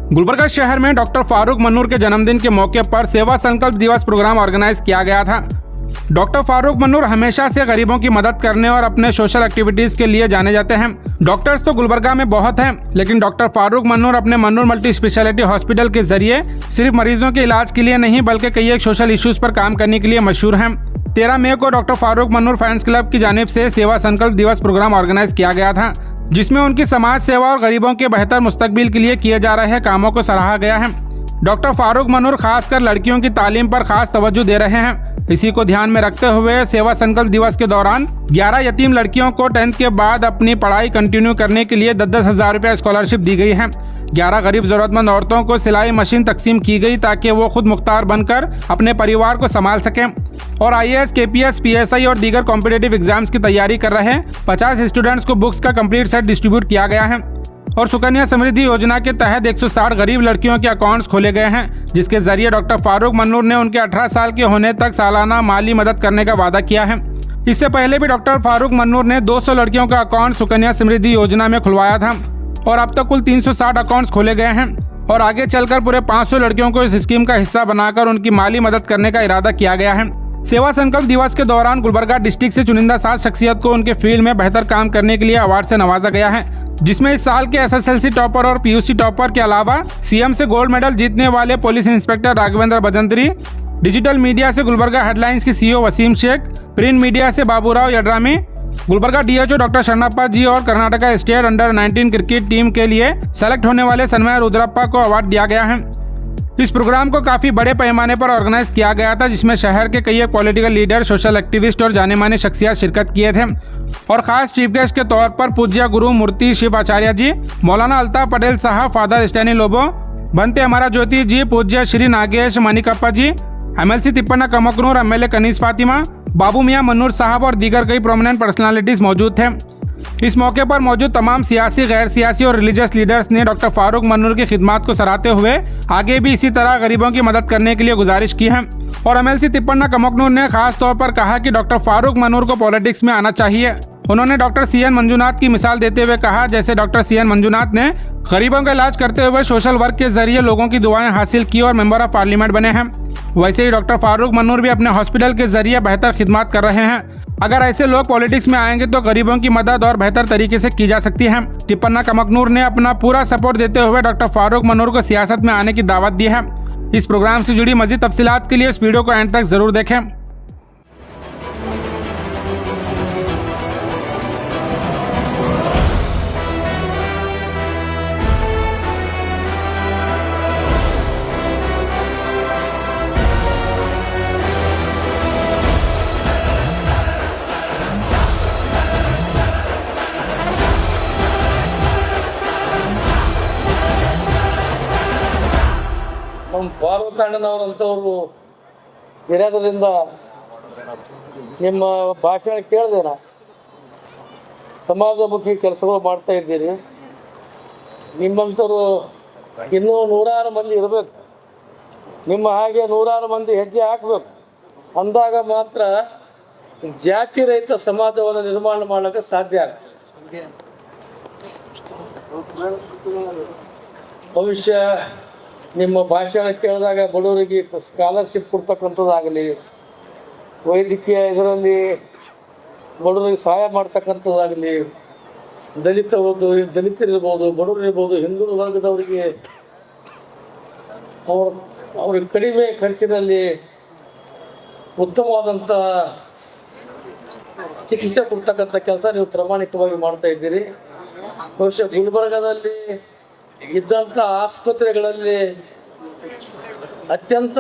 गुलबर्गा शहर में डॉक्टर फारूक मन्नूर के जन्मदिन के मौके पर सेवा संकल्प दिवस प्रोग्राम ऑर्गेनाइज किया गया था। डॉक्टर फारूक मन्नूर हमेशा से गरीबों की मदद करने और अपने सोशल एक्टिविटीज के लिए जाने जाते हैं। डॉक्टर्स तो गुलबर्गा में बहुत हैं, लेकिन डॉक्टर फारूक मन्नूर अपने मन्नूर मल्टी स्पेशलिटी हॉस्पिटल के जरिए सिर्फ मरीजों के इलाज के लिए नहीं बल्कि कई एक सोशल इश्यूज पर काम करने के लिए मशहूर हैं। 13 मई को doctor Farooq Mannur fans club की जानिब से सेवा संकल्प दिवस प्रोग्राम ऑर्गेनाइज किया गया था, जिसमें उनकी समाज सेवा और गरीबों के बेहतर मुस्तकबिल के लिए किए जा रहे कामों को सराहा गया है। डॉक्टर फारूक मन्नूर खासकर लड़कियों की तालीम पर खास तवज्जो दे रहे हैं। इसी को ध्यान में रखते हुए सेवा संकल्प दिवस के दौरान 11 यतीम लड़कियों को 10th के बाद अपनी पढ़ाई कंटिन्यू करने के लिए 10-10 हज़ार रुपये स्कॉलरशिप दी गई है। 11 गरीब जरूरतमंद औरतों को सिलाई मशीन तकसीम की गई ताकि वो खुद मुख्तार बनकर अपने परिवार को संभाल सकें। और IAS, KPS, PSI और दीगर कॉम्पिटिटिव एग्जाम्स की तैयारी कर रहे 50 स्टूडेंट्स को बुक्स का कंप्लीट सेट डिस्ट्रीब्यूट किया गया है। और सुकन्या समृद्धि योजना के तहत 160 गरीब लड़कियों के अकाउंट्स खोले गए हैं, जिसके जरिए डॉक्टर फारूक मन्नूर ने उनके 18 साल के होने तक सालाना माली मदद करने का वादा किया है। इससे पहले भी डॉक्टर फारूक मन्नूर ने 200 लड़कियों का अकाउंट सुकन्या समृद्धि योजना में खुलवाया था और अब तक कुल 360 अकाउंट्स खोले गए हैं और आगे चलकर पूरे 500 लड़कियों को इस स्कीम का हिस्सा बनाकर उनकी माली मदद करने का इरादा किया गया है। सेवा संकल्प दिवस के दौरान गुलबर्गा डिस्ट्रिक्ट से चुनिंदा 7 शख्सियत को उनके फील्ड में बेहतर काम करने के लिए अवार्ड से नवाजा गया है, जिसमें इस साल के SSLC टॉपर और PUC टॉपर के अलावा CM से गोल्ड मेडल जीतने वाले police inspector Raghavendra Bhajantri, digital media से गुलबर्गा हेडलाइंस के CEO Waseem Shaikh, print media से बाबूराव यड्रामी, गुलबर्गा DHO डॉक्टर शरणप्पा जी और Karnataka state under nineteen cricket team के लिए सेलेक्ट होने वाले सन्मय रुद्रप्पा को अवार्ड दिया गया है। इस प्रोग्राम को काफी बड़े पैमाने पर ऑर्गेनाइज किया गया था, जिसमें शहर के कई पॉलिटिकल लीडर, सोशल एक्टिविस्ट और जाने माने शख्सियत शिरकत किए थे और खास चीफ गेस्ट के तौर पर पूज्य गुरु मूर्ति शिव आचार्य जी, मौलाना अल्ताफ पटेल साहब, फादर स्टैनी लोबो, बनते हमारा ज्योति जी, पूज्य श्री नागेश मणिकप्पा जी, MLC तिप्पन्ना कमकनूर, MLA कनीस फातिमा, बाबू मियां मन्नूर साहब और दीगर कई प्रोमिनेंट पर्सनालिटीज मौजूद थे। इस मौके पर मौजूद तमाम सियासी, गैर सियासी और रिलीजियस लीडर्स ने डॉक्टर फारूक मन्नूर की खिदमत को सराहते हुए आगे भी इसी तरह गरीबों की मदद करने के लिए गुजारिश की है। और MLC तिप्पन्ना कमकनूर ने खास तौर पर कहा कि डॉक्टर फारूक मन्नूर को पॉलिटिक्स में आना चाहिए। उन्होंने डॉक्टर CN मंजुनाथ की मिसाल देते हुए कहा, जैसे डॉक्टर CN मंजुनाथ ने गरीबों का इलाज करते हुए सोशल वर्क के जरिए लोगों की दुआएं हासिल की और मेंबर ऑफ पार्लियामेंट बने हैं, वैसे ही डॉक्टर फारूक मन्नूर भी अपने हॉस्पिटल के जरिए बेहतर खिदमत कर रहे हैं। अगर ऐसे लोग पॉलिटिक्स में आएंगे तो गरीबों की मदद और बेहतर तरीके से की जा सकती है। तिप्पन्ना कमकनूर ने अपना पूरा सपोर्ट देते हुए डॉक्टर फारूक मन्नूर को सियासत में आने की दावत दी है। इस प्रोग्राम से जुड़ी मजीद तफसीलात के लिए इस वीडियो को एंड तक जरूर देखें। ನಮ್ಮ ಫಾರೂಕ್ ಅಣ್ಣನವರಂಥವ್ರು ಇರೋದ್ರಿಂದ ನಿಮ್ಮ ಭಾಷಣ ಕೇಳಿದೆ. ನಾ ಸಮಾಜಮುಖಿ ಕೆಲಸಗಳು ಮಾಡ್ತಾ ಇದ್ದೀರಿ. ನಿಮ್ಮಂಥವ್ರು ಇನ್ನೂ 100 ಮಂದಿ ಇರಬೇಕು. ನಿಮ್ಮ ಹಾಗೆ 100 ಮಂದಿ ಹೆಜ್ಜೆ ಹಾಕಬೇಕು. ಅಂದಾಗ ಮಾತ್ರ ಜಾತಿ ರಹಿತ ಸಮಾಜವನ್ನು ನಿರ್ಮಾಣ ಮಾಡೋಕ್ಕೆ ಸಾಧ್ಯ ಆಗುತ್ತೆ. ಭವಿಷ್ಯ ನಿಮ್ಮ ಭಾಷಣ ಕೇಳಿದಾಗ ಬಡವರಿಗೆ ಸ್ಕಾಲರ್ಶಿಪ್ ಕೊಡ್ತಕ್ಕಂಥದ್ದಾಗಲಿ, ವೈದ್ಯಕೀಯ ಇದರಲ್ಲಿ ಬಡವರಿಗೆ ಸಹಾಯ ಮಾಡ್ತಕ್ಕಂಥದ್ದಾಗಲಿ, ದಲಿತರಿರ್ಬೋದು, ಬಡವರಿರ್ಬೋದು, ಹಿಂದೂ ವರ್ಗದವರಿಗೆ ಅವ್ರಿಗೆ ಕಡಿಮೆ ಖರ್ಚಿನಲ್ಲಿ ಉತ್ತಮವಾದಂಥ ಚಿಕಿತ್ಸೆ ಕೊಡ್ತಕ್ಕಂಥ ಕೆಲಸ ನೀವು ಪ್ರಾಮಾಣಿಕವಾಗಿ ಮಾಡ್ತಾ ಇದ್ದೀರಿ. ಬಹುಶಃ ಗುಲ್ಬರ್ಗಾದಲ್ಲಿ ಇದ್ದಂಥ ಆಸ್ಪತ್ರೆಗಳಲ್ಲಿ ಅತ್ಯಂತ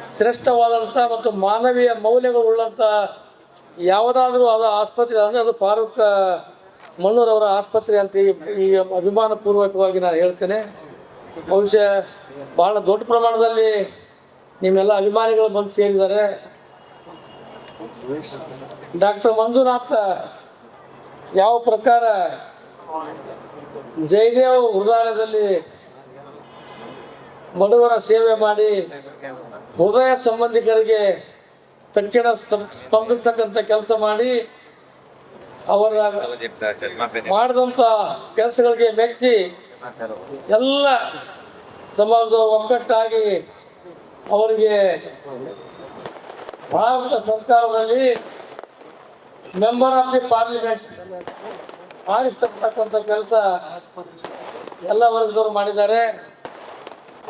ಶ್ರೇಷ್ಠವಾದಂಥ ಮತ್ತು ಮಾನವೀಯ ಮೌಲ್ಯಗಳುಳ್ಳಂಥ ಯಾವುದಾದ್ರೂ ಅದು ಆಸ್ಪತ್ರೆ ಅಂದರೆ ಅದು ಫಾರೂಕ್ ಮನ್ನೂರ್ ಅವರ ಆಸ್ಪತ್ರೆ ಅಂತ ಈ ಅಭಿಮಾನಪೂರ್ವಕವಾಗಿ ನಾನು ಹೇಳ್ತೇನೆ. ಬಹುಶಃ ಬಹಳ ದೊಡ್ಡ ಪ್ರಮಾಣದಲ್ಲಿ ನಿಮ್ಮೆಲ್ಲ ಅಭಿಮಾನಿಗಳು ಬಂದು ಸೇರಿದ್ದಾರೆ. ಡಾಕ್ಟರ್ ಮಂಜುನಾಥ ಯಾವ ಪ್ರಕಾರ ಜಯದೇವ್ ಹೃದಯದಲ್ಲಿ ಬಡವರ ಸೇವೆ ಮಾಡಿ ಹೃದಯ ಸಂಬಂಧಿಕರಿಗೆ ತಕ್ಷಣ ಸ್ಪಂದಿಸ್ತಕ್ಕಂಥ ಕೆಲಸ ಮಾಡಿ ಅವರ ಮಾಡಿದಂಥ ಕೆಲಸಗಳಿಗೆ ಮೆಚ್ಚಿ ಎಲ್ಲ ಸಮಾಜದ ಒಗ್ಗಟ್ಟಾಗಿ ಅವರಿಗೆ ಭಾರತ ಸರ್ಕಾರದಲ್ಲಿ ಮೆಂಬರ್ ಆಫ್ ದಿ ಪಾರ್ಲಿಮೆಂಟ್ ಆರಿಸ್ತಕ್ಕಂಥ ಕೆಲಸ ಎಲ್ಲ ವರ್ಗದವರು ಮಾಡಿದ್ದಾರೆ.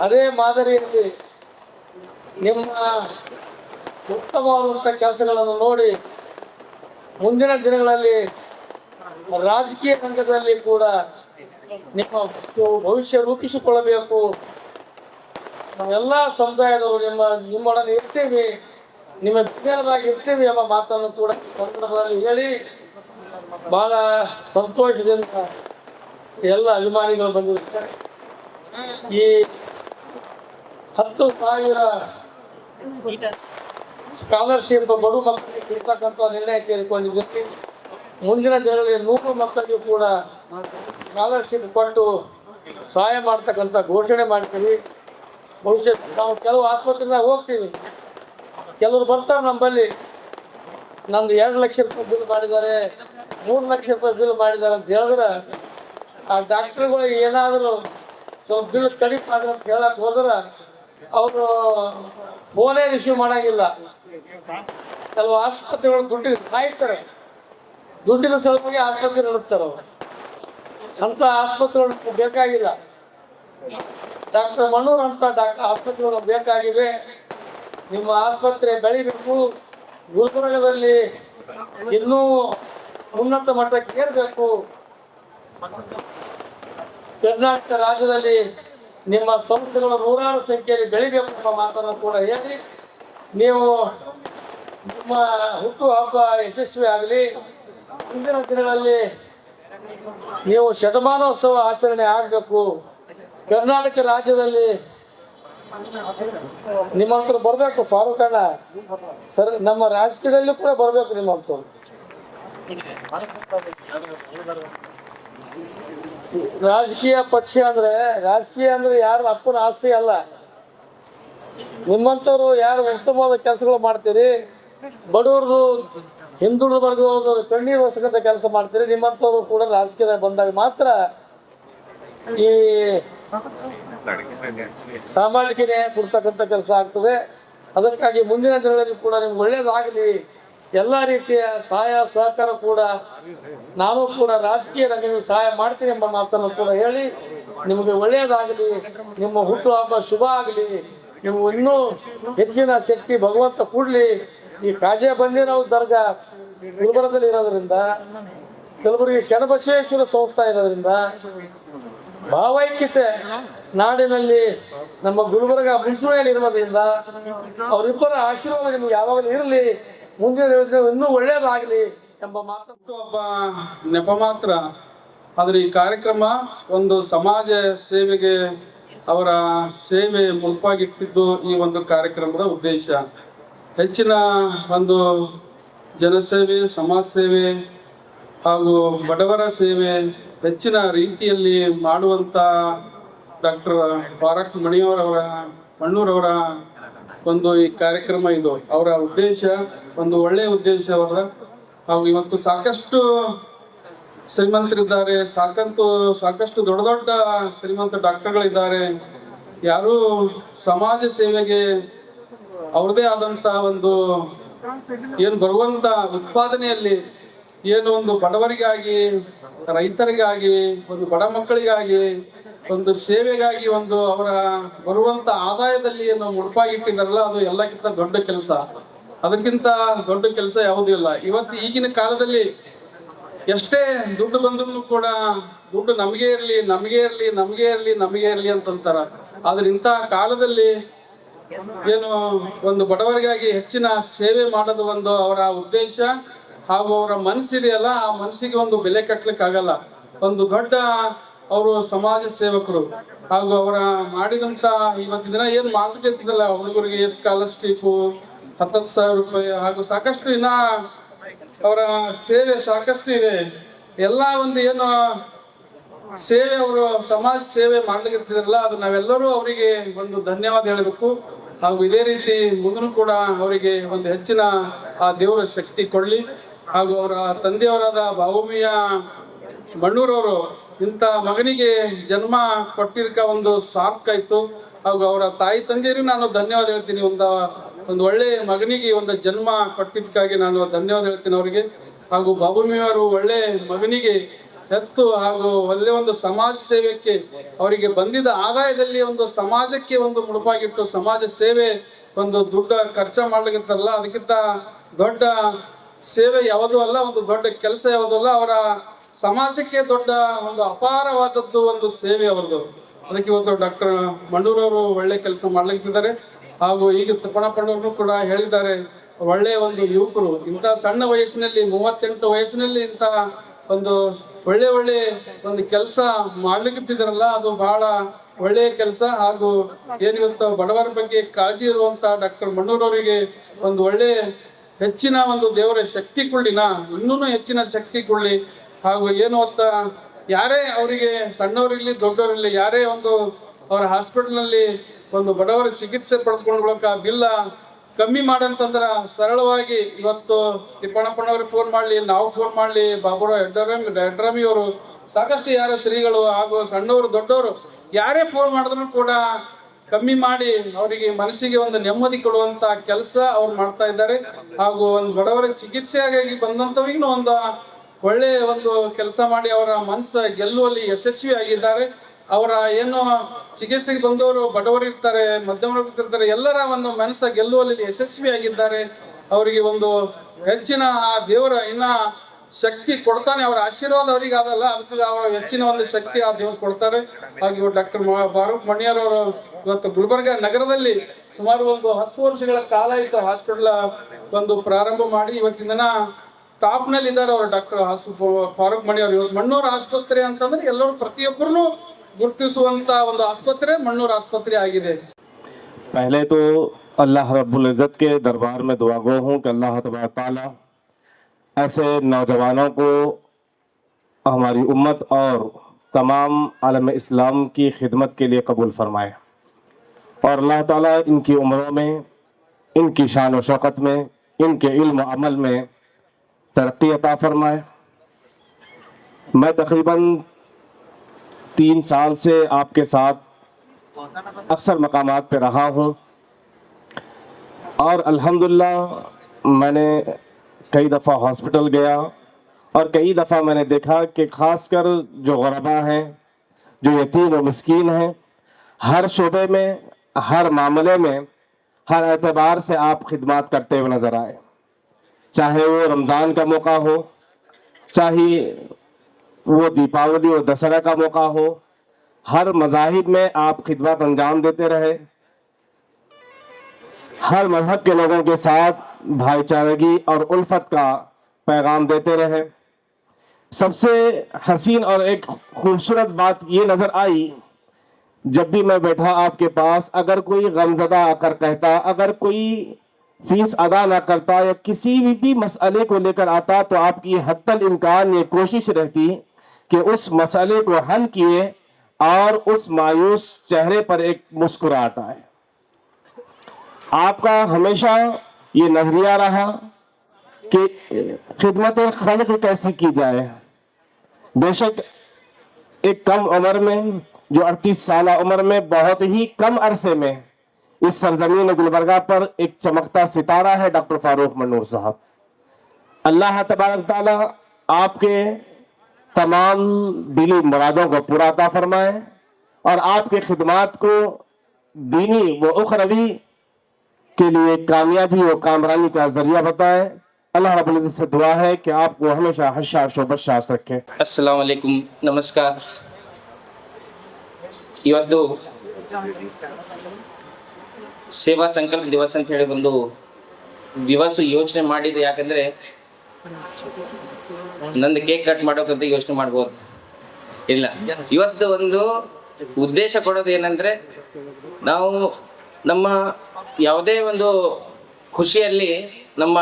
ಅದೇ ಮಾದರಿಯಲ್ಲಿ ನಿಮ್ಮ ಉತ್ತಮವಾದಂಥ ಕೆಲಸಗಳನ್ನು ನೋಡಿ ಮುಂದಿನ ದಿನಗಳಲ್ಲಿ ರಾಜಕೀಯ ರಂಗದಲ್ಲಿ ಕೂಡ ನಿಮ್ಮ ಭವಿಷ್ಯ ರೂಪಿಸಿಕೊಳ್ಳಬೇಕು. ನಾವೆಲ್ಲ ಸಮುದಾಯದವರು ನಿಮ್ಮೊಡನೆ ಇರ್ತೀವಿ, ನಿಮ್ಮ ಬೆನ್ನೆಲುಬಾಗಿ ಇರ್ತೀವಿ ಎಂಬ ಮಾತನ್ನು ಕೂಡ ಸಂದರ್ಭದಲ್ಲಿ ಹೇಳಿ ಬಹಳ ಸಂತೋಷದಿಂದ ಎಲ್ಲ ಅಭಿಮಾನಿಗಳು ಬಂದಿರ್ತಾರೆ. ಈ 10,000 ಸ್ಕಾಲರ್ಶಿಪ್ ಬಡ ಮಕ್ಕಳಿಗೆ ಕೊಡ್ತಕ್ಕಂಥ ನಿರ್ಣಯ ತೆಗೆದುಕೊಂಡಿದ್ದೀವಿ. ಮುಂದಿನ ದಿನಗಳಲ್ಲಿ 100 ಮಕ್ಕಳಿಗೂ ಕೂಡ ಸ್ಕಾಲರ್ಶಿಪ್ ಕೊಟ್ಟು ಸಹಾಯ ಮಾಡ್ತಕ್ಕಂಥ ಘೋಷಣೆ ಮಾಡ್ತೀವಿ. ಭವಿಷ್ಯ ನಾವು ಕೆಲವು ಆಸ್ಪತ್ರೆದಾಗ ಹೋಗ್ತೀವಿ, ಕೆಲವರು ಬರ್ತಾರೆ ನಮ್ಮಲ್ಲಿ, ನಂದು 2 ಲಕ್ಷ ರೂಪಾಯಿ ಬಿಲ್ ಮಾಡಿದ್ದಾರೆ, 3 ಲಕ್ಷ ರೂಪಾಯಿ ಬಿಲ್ ಮಾಡಿದ್ದಾರೆ ಅಂತ ಹೇಳಿದ್ರೆ ಆ ಡಾಕ್ಟ್ರುಗಳು ಏನಾದರೂ ಸ್ವಲ್ಪ ಬಿಲ್ ಕಡಿಮೆ ಮಾಡಿದ್ರೆ ಅಂತ ಹೇಳಕ್ಕೆ ಹೋದ್ರೆ ಅವರು ಫೋನೇ ರಿಸೀವ್ ಮಾಡೋಂಗಿಲ್ಲ. ಕೆಲವು ಆಸ್ಪತ್ರೆಗಳು ದುಡ್ಡಿಗೆ ಸಾಯ್ತಾರೆ, ದುಡ್ಡಿನ ಸಲುವಾಗಿ ಆಸ್ಪತ್ರೆ ನಡೆಸ್ತಾರೆ. ಅವರು ಅಂಥ ಆಸ್ಪತ್ರೆಗಳು ಬೇಕಾಗಿಲ್ಲ. ಡಾಕ್ಟರ್ ಮಣ್ಣೂರು ಅಂತ ಆಸ್ಪತ್ರೆಗಳು ಬೇಕಾಗಿವೆ. ನಿಮ್ಮ ಆಸ್ಪತ್ರೆ ಬೆಳಿಬೇಕು, ಗುಲ್ಬರ್ಗದಲ್ಲಿ ಇನ್ನೂ ಉನ್ನತ ಮಟ್ಟಕ್ಕೆ ಏರಬೇಕು. ಕರ್ನಾಟಕ ರಾಜ್ಯದಲ್ಲಿ ನಿಮ್ಮ ಸಂಸ್ಥೆಗಳು 100 ಸಂಖ್ಯೆಯಲ್ಲಿ ಬೆಳಿಬೇಕು ಎಂಬ ಮಾತನ್ನು ಕೂಡ ಹೇಳಿ ನೀವು ನಿಮ್ಮ ಹುಟ್ಟುಹಬ್ಬ ಯಶಸ್ವಿ ಆಗಲಿ. ಮುಂದಿನ ದಿನಗಳಲ್ಲಿ ನೀವು ಶತಮಾನೋತ್ಸವ ಆಚರಣೆ ಆಗಬೇಕು. ಕರ್ನಾಟಕ ರಾಜ್ಯದಲ್ಲಿ ನಿಮ್ಮಂತರು ಬರಬೇಕು. ಫಾರೂಕ್ ಅಣ್ಣ ಸರ್, ನಮ್ಮ ರಾಜಕೀಯದಲ್ಲೂ ಕೂಡ ಬರಬೇಕು ನಿಮ್ಮಂತರು. ರಾಜಕೀಯ ಪಕ್ಷ ರಾಜಕೀಯ ಅಂದ್ರೆ ಯಾರ ಅಪ್ಪನ ಆಸ್ತಿ ಅಲ್ಲ. ನಿಮ್ಮಂಥವ್ರು ಯಾರು ಉತ್ತಮವಾದ ಕೆಲಸಗಳು ಮಾಡ್ತೀರಿ, ಬಡವ್ರದು ಹಿಂದುಳಿದ ವರ್ಗದವ್ರದ್ದು ಕಣ್ಣೀರು ಒರೆಸ್ತಕ್ಕಂಥ ಕೆಲಸ ಮಾಡ್ತೀರಿ, ನಿಮ್ಮಂಥವ್ರು ಕೂಡ ರಾಜಕೀಯದಾಗ ಬಂದಾಗ ಮಾತ್ರ ಈ ಸಾಮಾಜಿಕ ನ್ಯಾಯ ಕೊಡ್ತಕ್ಕಂಥ ಕೆಲಸ ಆಗ್ತದೆ. ಅದಕ್ಕಾಗಿ ಮುಂದಿನ ದಿನಗಳಲ್ಲಿ ಕೂಡ ನಿಮ್ಗೆ ಒಳ್ಳೇದಾಗಲಿ. ಎಲ್ಲ ರೀತಿಯ ಸಹಾಯ ಸಹಕಾರ ಕೂಡ ನಾನು ಕೂಡ ರಾಜಕೀಯ ರಂಗದಲ್ಲಿ ಸಹಾಯ ಮಾಡ್ತೀನಿ ಎಂಬ ಮಾತನ್ನು ಕೂಡ ಹೇಳಿ ನಿಮಗೆ ಒಳ್ಳೆಯದಾಗಲಿ. ನಿಮ್ಮ ಹುಟ್ಟುಹಬ್ಬ ಶುಭ ಆಗಲಿ. ನೀವು ಇನ್ನೂ ಹೆಚ್ಚಿನ ಶಕ್ತಿ ಭಗವಂತ ಕೊಡಲಿ. ಈ ಕಾಜೆ ಬಂದಿರೋ ದರ್ಗಾ ಗುಲ್ಬರ್ಗದಲ್ಲಿ ಇರೋದ್ರಿಂದ, ಕಲಬುರಗಿ ಶರಣಬಸವೇಶ್ವರ ಸಂಸ್ಥೆ ಇರೋದ್ರಿಂದ, ಭಾವೈಕ್ಯತೆ ನಾಡಿನಲ್ಲಿ ನಮ್ಮ ಗುಲ್ಬರ್ಗ ಮುನ್ಸೂಣಿಯಲ್ಲಿ ಇರೋದ್ರಿಂದ ಅವರಿಬ್ಬರ ಆಶೀರ್ವಾದ ನಿಮ್ಗೆ ಯಾವಾಗಲೂ ಇರಲಿ. ಮುಂದಿನ ಇನ್ನೂ ಒಳ್ಳೆಯದಾಗಲಿ ಎಂಬ ಮಾತು ಒಬ್ಬ ನೆಪ ಮಾತ್ರ. ಆದರೆ ಈ ಕಾರ್ಯಕ್ರಮ ಒಂದು ಸಮಾಜ ಸೇವೆಗೆ ಅವರ ಸೇವೆ ಮುಳುಪಾಗಿಟ್ಟಿದ್ದು ಈ ಒಂದು ಕಾರ್ಯಕ್ರಮದ ಉದ್ದೇಶ. ಹೆಚ್ಚಿನ ಒಂದು ಜನಸೇವೆ, ಸಮಾಜ ಸೇವೆ ಹಾಗೂ ಬಡವರ ಸೇವೆ ಹೆಚ್ಚಿನ ರೀತಿಯಲ್ಲಿ ಮಾಡುವಂಥ ಡಾಕ್ಟರ್ ಫಾರೂಕ್ ಮಣ್ಣೂರವರ ಒಂದು ಈ ಕಾರ್ಯಕ್ರಮ ಇದು. ಅವರ ಉದ್ದೇಶ ಒಂದು ಒಳ್ಳೆಯ ಉದ್ದೇಶ ಅವರ. ಹಾಗೂ ಇವತ್ತು ಸಾಕಷ್ಟು ಶ್ರೀಮಂತರಿದ್ದಾರೆ, ಸಾಕಷ್ಟು ದೊಡ್ಡ ದೊಡ್ಡ ಶ್ರೀಮಂತ ಡಾಕ್ಟರ್ಗಳಿದ್ದಾರೆ. ಯಾರು ಸಮಾಜ ಸೇವೆಗೆ ಅವ್ರದೇ ಆದಂಥ ಒಂದು ಏನು ಬರುವಂಥ ಉತ್ಪಾದನೆಯಲ್ಲಿ ಏನು ಒಂದು ಬಡವರಿಗಾಗಿ, ರೈತರಿಗಾಗಿ, ಒಂದು ಬಡ ಮಕ್ಕಳಿಗಾಗಿ, ಒಂದು ಸೇವೆಗಾಗಿ ಒಂದು ಅವರ ಬರುವಂಥ ಆದಾಯದಲ್ಲಿ ಏನು ಮುಡುಪಾಗಿಟ್ಟಿದ್ದಾರಲ್ಲ, ಅದು ಎಲ್ಲಕ್ಕಿಂತ ದೊಡ್ಡ ಕೆಲಸ. ಅದಕ್ಕಿಂತ ದೊಡ್ಡ ಕೆಲಸ ಯಾವುದೂ ಇಲ್ಲ. ಇವತ್ತು ಈಗಿನ ಕಾಲದಲ್ಲಿ ಎಷ್ಟೇ ದುಡ್ಡು ಬಂದ್ರೂ ಕೂಡ ದುಡ್ಡು ನಮಗೆ ಇರಲಿ, ನಮಗೆ ಇರಲಿ, ನಮಗೆ ಇರಲಿ, ನಮಗೆ ಇರಲಿ ಅಂತಂತಾರ. ಆದ್ರೆ ಇಂಥ ಕಾಲದಲ್ಲಿ ಏನು ಒಂದು ಬಡವರಿಗಾಗಿ ಹೆಚ್ಚಿನ ಸೇವೆ ಮಾಡೋದು ಒಂದು ಅವರ ಉದ್ದೇಶ ಹಾಗೂ ಅವರ ಮನಸ್ಸಿದೆಯಲ್ಲ, ಆ ಮನಸ್ಸಿಗೆ ಒಂದು ಬೆಲೆ ಕಟ್ಟಲಿಕ್ಕೆ ಆಗಲ್ಲ. ಒಂದು ದೊಡ್ಡ ಅವರು ಸಮಾಜ ಸೇವಕರು. ಹಾಗೂ ಅವರ ಮಾಡಿದಂಥ ಇವತ್ತಿನ ದಿನ ಏನು ಮಾತುಕತಿದಲ್ಲ, ಹುಡುಗರಿಗೆ ಸ್ಕಾಲರ್ಶಿಪ್ಪು 10,000 ರೂಪಾಯಿ ಹಾಗೂ ಸಾಕಷ್ಟು ಇನ್ನ ಅವರ ಸೇವೆ ಸಾಕಷ್ಟು ಇದೆ. ಎಲ್ಲ ಒಂದು ಏನು ಸೇವೆ ಅವರು ಸಮಾಜ ಸೇವೆ ಮಾಡ್ಲಿಕ್ಕಿರ್ತಿದ್ರಲ್ಲ, ಅದು ನಾವೆಲ್ಲರೂ ಅವರಿಗೆ ಒಂದು ಧನ್ಯವಾದ ಹೇಳಬೇಕು. ಹಾಗೂ ಇದೇ ರೀತಿ ಮುಂದೂ ಕೂಡ ಅವರಿಗೆ ಒಂದು ಹೆಚ್ಚಿನ ಆ ದೇವರ ಶಕ್ತಿ ಕೊಡಲಿ. ಹಾಗೂ ಅವರ ತಂದೆಯವರಾದ ಬಾವುಮಿಯ ಮಣ್ಣೂರವರು ಇಂಥ ಮಗನಿಗೆ ಜನ್ಮ ಕೊಟ್ಟಿದ್ದಕ್ಕೆ ಒಂದು ಸಾರ್ಥಕ ಆಯಿತು. ಹಾಗೂ ಅವರ ತಾಯಿ ತಂದೆಯರಿಗೆ ನಾನು ಧನ್ಯವಾದ ಹೇಳ್ತೀನಿ. ಒಂದು ಒಳ್ಳೆ ಮಗನಿಗೆ ಒಂದು ಜನ್ಮ ಕೊಟ್ಟಿದ್ದಕ್ಕಾಗಿ ನಾನು ಧನ್ಯವಾದ ಹೇಳ್ತೀನಿ ಅವರಿಗೆ. ಹಾಗೂ ಬಾಬುಮಿಯವರು ಒಳ್ಳೆ ಮಗನಿಗೆ ಹೆತ್ತು ಹಾಗೂ ಒಳ್ಳೆ ಒಂದು ಸಮಾಜ ಸೇವೆಗೆ ಅವರಿಗೆ ಬಂದಿದ್ದ ಆದಾಯದಲ್ಲಿ ಒಂದು ಸಮಾಜಕ್ಕೆ ಒಂದು ಮುಡುಪಾಗಿಟ್ಟು ಸಮಾಜ ಸೇವೆ ಒಂದು ದುಡ್ಡು ಖರ್ಚು ಮಾಡ್ಲಿಕ್ಕಿರ್ತಾರಲ್ಲ, ಅದಕ್ಕಿಂತ ದೊಡ್ಡ ಸೇವೆ ಯಾವುದೂ ಅಲ್ಲ, ಒಂದು ದೊಡ್ಡ ಕೆಲಸ ಯಾವುದೂ ಅಲ್ಲ. ಅವರ ಸಮಾಜಕ್ಕೆ ದೊಡ್ಡ ಒಂದು ಅಪಾರವಾದದ್ದು ಒಂದು ಸೇವೆ ಅವರದು. ಅದಕ್ಕೆ ಇವತ್ತು ಡಾಕ್ಟರ್ ಮಂಡೂರವರು ಒಳ್ಳೆ ಕೆಲಸ ಮಾಡ್ಲಿಕ್ಕಿದ್ದಾರೆ. ಹಾಗೂ ಈಗ ತಿಪ್ಪಣ್ಣಪ್ಪನವ್ರನ್ನು ಕೂಡ ಹೇಳಿದ್ದಾರೆ, ಒಳ್ಳೆಯ ಒಂದು ಯುವಕರು ಇಂಥ ಸಣ್ಣ ವಯಸ್ಸಿನಲ್ಲಿ 38 ವಯಸ್ಸಿನಲ್ಲಿ ಇಂಥ ಒಂದು ಒಳ್ಳೆ ಒಂದು ಕೆಲಸ ಮಾಡ್ಲಿಕ್ಕಿದ್ದಾರಲ್ಲ, ಅದು ಬಹಳ ಒಳ್ಳೆಯ ಕೆಲಸ. ಹಾಗೂ ಏನಿವತ್ತು ಬಡವರ ಬಗ್ಗೆ ಕಾಳಜಿ ಇರುವಂಥ ಡಾಕ್ಟರ್ ಮಂಡೂರವರಿಗೆ ಒಂದು ಒಳ್ಳೆ ಹೆಚ್ಚಿನ ಒಂದು ದೇವರ ಶಕ್ತಿ ಕೊಡ್ಲಿನ, ಇನ್ನೂ ಹೆಚ್ಚಿನ ಶಕ್ತಿ ಕೊಡ್ಲಿ. ಹಾಗೂ ಏನು ಹೊತ್ತ ಯಾರೇ ಅವರಿಗೆ ಸಣ್ಣವರಿರಲಿ ದೊಡ್ಡವರಿರಲಿ ಯಾರೇ ಒಂದು ಅವರ ಹಾಸ್ಪಿಟಲ್ನಲ್ಲಿ ಒಂದು ಬಡವರ ಚಿಕಿತ್ಸೆ ಪಡೆದುಕೊಂಡು ಬಳಿಕ ಬಿಲ್ಲ ಕಮ್ಮಿ ಮಾಡಂತಂದ್ರೆ ಸರಳವಾಗಿ ಇವತ್ತು ತಿಪ್ಪಣ್ಣಪ್ಪನವ್ರಿಗೆ ಫೋನ್ ಮಾಡಲಿ, ನಾವು ಫೋನ್ ಮಾಡಲಿ, ಬಾಬುರಾವ್ ಯಡ್ರಾಮಿ ಅವರು ಸಾಕಷ್ಟು ಯಾರು ಶ್ರೀಗಳು ಹಾಗೂ ಸಣ್ಣವರು ದೊಡ್ಡವರು ಯಾರೇ ಫೋನ್ ಮಾಡಿದ್ರು ಕೂಡ ಕಮ್ಮಿ ಮಾಡಿ ಅವರಿಗೆ ಮನಸ್ಸಿಗೆ ಒಂದು ನೆಮ್ಮದಿ ಕೊಡುವಂಥ ಕೆಲಸ ಅವ್ರು ಮಾಡ್ತಾ ಇದ್ದಾರೆ. ಹಾಗೂ ಒಂದು ಬಡವರ ಚಿಕಿತ್ಸೆಯಾಗಿ ಬಂದಂಥವ್ರಿಗೂ ಒಂದು ಒಳ್ಳೆಯ ಒಂದು ಕೆಲಸ ಮಾಡಿ ಅವರ ಮನಸ್ಸು ಗೆಲ್ಲುವಲ್ಲಿ ಯಶಸ್ವಿ ಆಗಿದ್ದಾರೆ. ಅವರ ಏನು ಚಿಕಿತ್ಸೆಗೆ ಬಂದವರು ಬಡವರು ಇರ್ತಾರೆ, ಮಧ್ಯಮ ಇರ್ತಾರೆ, ಎಲ್ಲರ ಒಂದು ಮನಸ್ಸು ಗೆಲ್ಲುವಲ್ಲಿ ಯಶಸ್ವಿಯಾಗಿದ್ದಾರೆ. ಅವರಿಗೆ ಒಂದು ಹೆಚ್ಚಿನ ಆ ದೇವರ ಇನ್ನ ಶಕ್ತಿ ಕೊಡ್ತಾನೆ, ಅವರ ಆಶೀರ್ವಾದ ಅವರಿಗೆ ಅದಲ್ಲ, ಅದಕ್ಕೆ ಅವರ ಹೆಚ್ಚಿನ ಒಂದು ಶಕ್ತಿ ಆ ದೇವರು ಕೊಡ್ತಾರೆ. ಹಾಗೆ ಡಾಕ್ಟರ್ ಫಾರೂಕ್ ಮಣಿಯರವರು ಇವತ್ತು ಗುಲ್ಬರ್ಗ ನಗರದಲ್ಲಿ ಸುಮಾರು ಒಂದು 10 ವರ್ಷಗಳ ಕಾಲ ಆಯಿತು ಹಾಸ್ಪಿಟಲ್ ಒಂದು ಪ್ರಾರಂಭ ಮಾಡಿ ಇವತ್ತಿನ ದಿನ ಟಾಪ್ನಲ್ಲಿ ಇದ್ದಾರೆ ಅವರು ಡಾಕ್ಟರ್ ಫಾರೂಕ್ ಮಣಿಯವರು. ಇವತ್ತು ಮಣ್ಣೂರು ಆಸ್ಪತ್ರೆ ಅಂತಂದ್ರೆ ಎಲ್ಲರೂ ಪ್ರತಿಯೊಬ್ಬರೂ ಗುರುತಿಸುವಂತ ಒಂದು ಆಸ್ಪತ್ರೆ ಮಣ್ಣೂರು ಆಸ್ಪತ್ರೆ ಆಗಿದೆ. पहले तो अल्लाह रब्बुल इज़्ज़त के दरबार में दुआ गो हूँ कि अल्लाह तबारक ताला ऐसे नौजवानों को हमारी उम्मत और तमाम आलम इस्लाम की खिदमत के लिए कबूल फरमाए और अल्लाह ताला इनकी उम्रों में, इनकी शान व शौकत में, इनके इल्म व अमल में तरक्की अता फरमाए। मैं तकरीबन 3 साल से आपके साथ अक्सर मकामात पे रहा हूँ और अल्हम्दुलिल्लाह मैंने कई दफ़ा हॉस्पिटल गया और कई दफ़ा मैंने देखा कि ख़ासकर जो ग़ुरबा हैं, जो यतीम व मिस्कीन हैं, हर शोबे में, हर मामले में, हर एतबार से आप खिदमत करते हुए नज़र आए। चाहे वो रमज़ान का मौका हो, चाहे वो दीपावली और दशहरा का मौका हो, हर मज़ाहिब में आप खिदमत अंजाम देते रहे। हर मजहब के लोगों के साथ भाईचारगी और उल्फत का पैगाम देते रहे। सबसे हसीन और एक खूबसूरत बात ये नज़र आई, जब भी मैं बैठा आपके पास, अगर कोई गमज़दा आकर कहता, अगर कोई फीस अदा ना करता या किसी भी मसले को लेकर आता, तो आपकी हत्तल इम्कान ये कोशिश रहती कि उस मसले को हल किए और उस मायूस चेहरे पर एक मुस्कुराहट आए। आपका हमेशा ये नजरिया रहा कि खिदमत खल्क कैसी की जाए। बेशक एक कम उम्र में, जो 38 साल उम्र में, बहुत ही कम अरसे में इस सरजमीन गुलबर्गा पर एक चमकता सितारा है डॉक्टर फारूक मन्नूर साहब। अल्लाह तबारक ताला आपके तमाम दिली मुरादों को पूरा अता फरमाए और आपके खिदमात को दीनी व उखरवी के लिए कामयाबी और कामरानी का जरिया बताए। अल्लाह रब्बुल इज़्ज़त से दुआ है कि आपको हमेशा हशाश व बशाश रखे। अस्सलाम वालेकुम, नमस्कार। ಇವತ್ತು ಸೇವಾ ಸಂಕಲ್ಪ ದಿವಸ ಅಂತ ಹೇಳಿ ಒಂದು ದಿವಸ ಯೋಚನೆ ಮಾಡಿದೆ. ಯಾಕಂದ್ರೆ ನಂದು ಕೇಕ್ ಕಟ್ ಮಾಡೋಕಂತ ಯೋಚನೆ ಮಾಡ್ಬೋದು ಇಲ್ಲ. ಇವತ್ತು ಒಂದು ಉದ್ದೇಶ ಕೊಡೋದು ಏನಂದ್ರೆ, ನಾವು ನಮ್ಮ ಯಾವುದೇ ಒಂದು ಖುಷಿಯಲ್ಲಿ ನಮ್ಮ